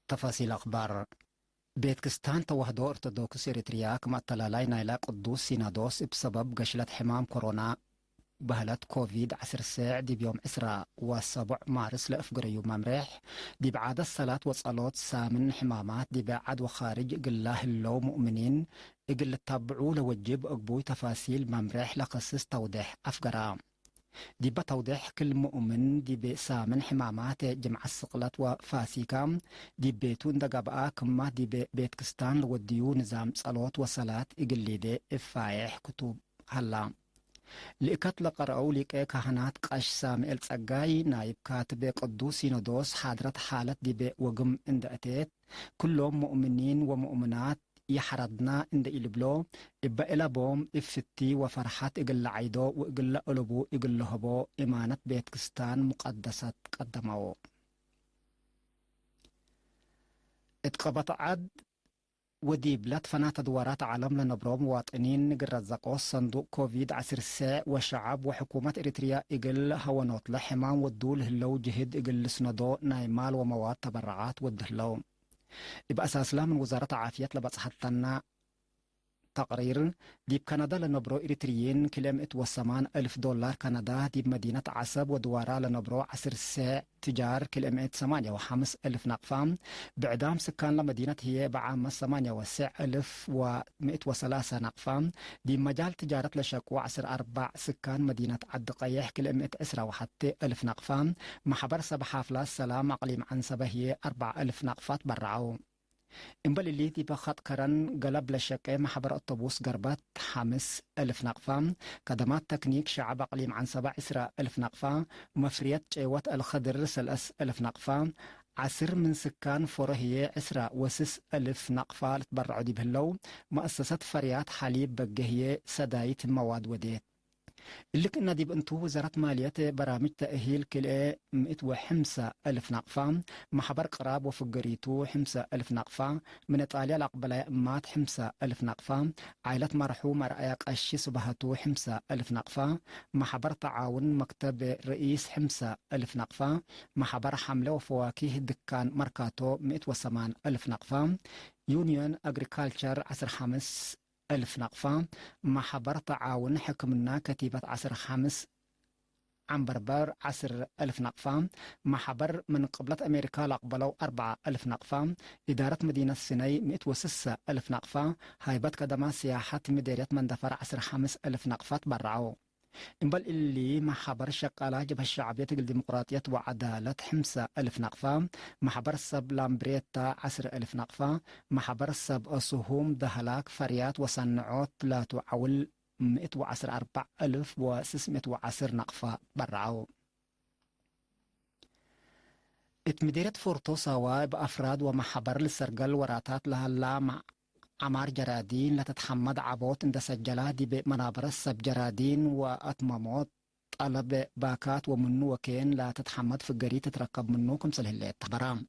تفاصيل أخبار بيت كستان توهدو أرتدوكس إريتريا كما التلالاي نايلا قدوس سينادوس بسبب قشلة حمام كورونا بهلت كوفيد 10 ساعة دي بيوم 7 مارس لأفقر يوم ممريح دي بعد الصلاة والصلوات سامن حمامات دي بعد وخارج قلاه اللو مؤمنين اقل التابعو لوجب أقبوي تفاصيل ممريح لقصص توضيح أفقرام دي بتوضيح كل مؤمن دي بسامن حمامات جمع السقلات وفاسيكام دي بيتون دقابا كما دي بيت كستان لوديو نظام صلوات وصلاة اقل دي افايح كتب هلا لإكات لقرأو لك كهنات قاش سامئل تسقاي نايب كاتب قدوس سينودوس حضرت حالة دي بوقم اند أتيت كلهم مؤمنين ومؤمنات يحردنا اند إلبلو إبا إلا بوم إفتي وفرحات إقل عيدو وإقل قلبو إقل هبو إمانة بيت كستان مقدسة قدمو اتقبط عد ودي بلاد فنات دوارات عالم لنبرو مواطنين نقرزقو صندوق كوفيد 10 ساعة وشعب وحكومة إريتريا إقل هوانوت لحمام ودول هلو جهد إقل سندو نايمال ومواد تبرعات ودهلو يبقى أساس لا من وزارة عافية لبس حتى تقرير ديب كندا لنبرو إريتريين كلمة وسمان $1000 كندا ديب مدينة عسب ودوارا لنبرو 10 ساعة تجار كلمة 8,500 نقفة بعدام سكان لمدينة هي بعام 8,103 نقفة دي مجال تجارة لشكو 4 سكان مدينة عد قيح كلمة 10 نقفة محبر سبح حافلة السلام أقليم عن سبه هي 4,000 نقفة برعو إنبال اللي دي بخط كرن قلب لشكي محبر أوتوبوس قربت 5,000 نقفة كدمات تكنيك شعب أقليم عن 7,000 نقفة مفريات جيوات الخضر 3,000 نقفة 10 من سكان فرهية 6,000 نقفة لتبرعوا دي بهلو مؤسسة فريات حليب بقهية سدايت مواد وديت اللي كنا دي بنتو وزارة مالية برامج تأهيل كل 105,000 نقفة محبر قراب وفقريتو 5,000 نقفة من إيطاليا لقبلاء أمات 5,000 نقفة عائلة مرحوم رأيق أشي سبهتو 5,000 نقفة محبر تعاون مكتب رئيس 5,000 نقفة محبر حملة وفواكه دكان ماركاتو 108,000 نقفة يونيون أغريكالتشر 15,000 نقفة محبر تعاون حكمنا كتيبة 15 عن بربر 10,000 نقفة محبر من قبلة أمريكا لقبلوا 4,000 نقفة إدارة مدينة السيناء 106,000 نقفة هايبت كدما سياحة مديرية مندفر 15,000 نقفة برعوا إنبال اللي محبر شقالة جبهة الشعبية الديمقراطية وعدالة 5,000 نقفة محبر سب لامبريتا 10,000 نقفة محبر سب أسهم دهلاك فريات وصنعوت لا تعول 114,610 نقفة برعو اتمديرة فورتو سوا بأفراد ومحبر للسرقل وراتات لها اللامع عمار جرادين لا تتحمد عبوت اند سجلها دي بمنابر السب جرادين واتماموت طلب باكات ومنو وكين لا تتحمد في الجري تتركب منو كمسل هليت برام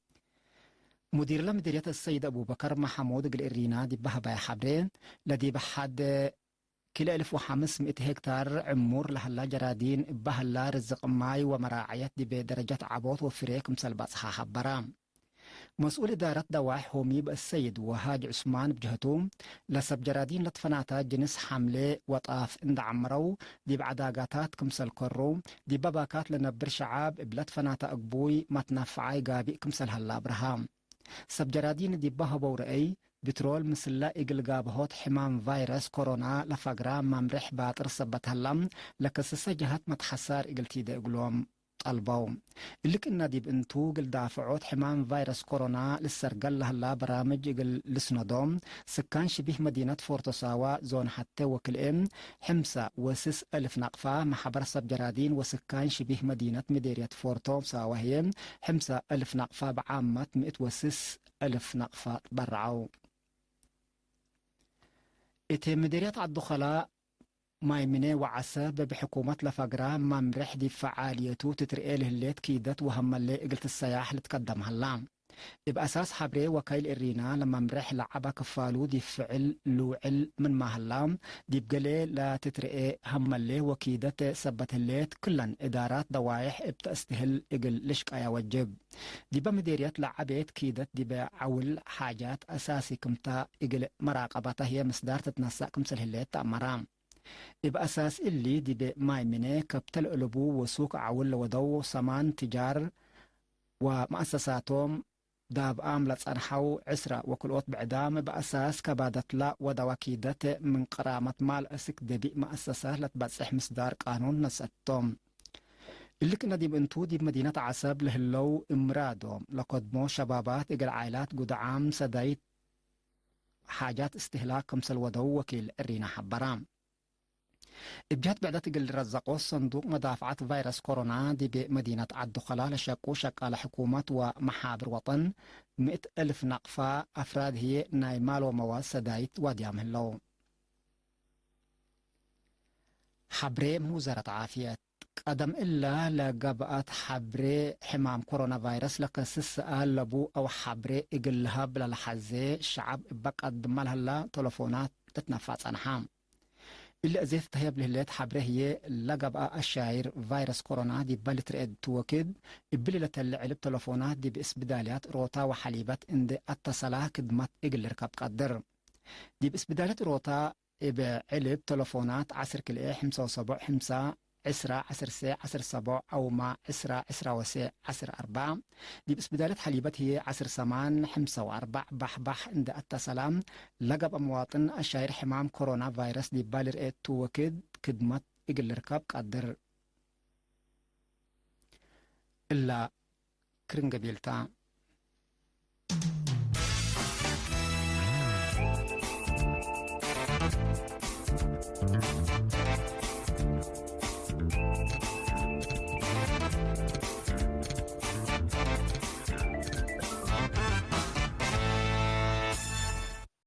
مدير لمديرية السيد أبو بكر محمود الإرينا دي بها باي حبرين لدي بحد كلا 1,500 هكتار عمور لهلا جرادين بهلا رزق ماي ومراعيات دي بدرجة عبوت وفريق مسل بصحة حبرام مسؤول إدارة دواح هوميب السيد وهاج عثمان بجهتهم لسب جرادين لطفناتا جنس حملة وطاف اند عمرو دي بعداقاتات كمسل كرو دي باباكات لنبر شعاب بلاد فناتا أقبوي متنفعي قابي كمسل هلا برهام سب جرادين دي بهبو رأي بترول مسلا إقل قابهوت حمام فيروس كورونا لفقرام ممرح باتر سبت هلم لكسس جهات متحسار إقل تيدا إقلوم البوم اللي كنا دي بنتو قل دافعوت حمام فيروس كورونا للسرقل لهلا برامج قل لسنودوم سكان شبيه مدينة فورتوساوا زون حتى وكل حمسة 6,000 نقفة محبر سب جرادين وسكان شبيه مدينة مديرية فورتو ساوا هي 5,000 نقفة بعامة 106,000 نقفة برعو إتي مديرية الدخلاء مايمنة وعسى بحكومة لفقرة ممرح دي فعاليته تترقيله الليت كيدت وهم اللي قلت السياح اللي تقدم هلام بأساس حبري وكيل إرينا لما مرح لعبا كفالو دي فعل لوعل من مهلام دي بقلي لا تترقي هم اللي وكيدة سبت الليت كلن إدارات دوايح ابتأستهل إقل لشك أيا وجب دي بمديريات لعبت كيدت دي بعول حاجات أساسي كمتا إقل مراقبتها هي مصدار تتنسى كمسل الليت تأمرام بأساس اللي دي بماي مني كبتل قلبو وسوق عول ودو سمان تجار ومؤسساتهم داب آملة أنحو عسرة وكل وقت بعدام بأساس كبادت لا ودواكيدة من قرامة مال أسك دبي مؤسسة لتبصح مصدار قانون نسأتهم اللي كنا دي بنتو دي بمدينة عسب لهلو امرادهم لقدمو شبابات إقل عائلات قد عام سدايت حاجات استهلاك كمسل ودو وكيل الرينا حبرام بجهت بعد تقل رزقوا صندوق مدافعة فيروس كورونا دي بمدينة عدو خلال شاكو شكال حكومة ومحابر وطن 100,000 نقفة أفراد هي نايمال ومواز سدايت وديام هلو حبري وزارة عافية قدم إلا لقبقات حبري حمام كورونا فيروس لكسس لبو أو حبري إقلها بلا لحزي الشعب بقد مالها تلفونات تتنفس عنحام اللي أزيث تهيب لهلات حبره هي لقب الشاعر فيروس كورونا دي بالت رئد توكد إبلي لتلعلب تلفونات دي بإسبداليات روتا وحليبات اندي اتصلا كدمات إقل ركب قدر دي بإسبداليات روتا بعلب تلفونات عسر كليه حمسة وصبع حمسة عسرة عسر ساعة عسر سبع أو مع عسرة عسرة وساعة عسر أربعة دي بس بدالة حليبات هي عسر سمان حمسة وأربع بح عند التسلام لقب مواطن الشاير حمام كورونا فيروس دي بالر ايت توكد كدمت إقل ركاب قدر إلا كرنجبيلتا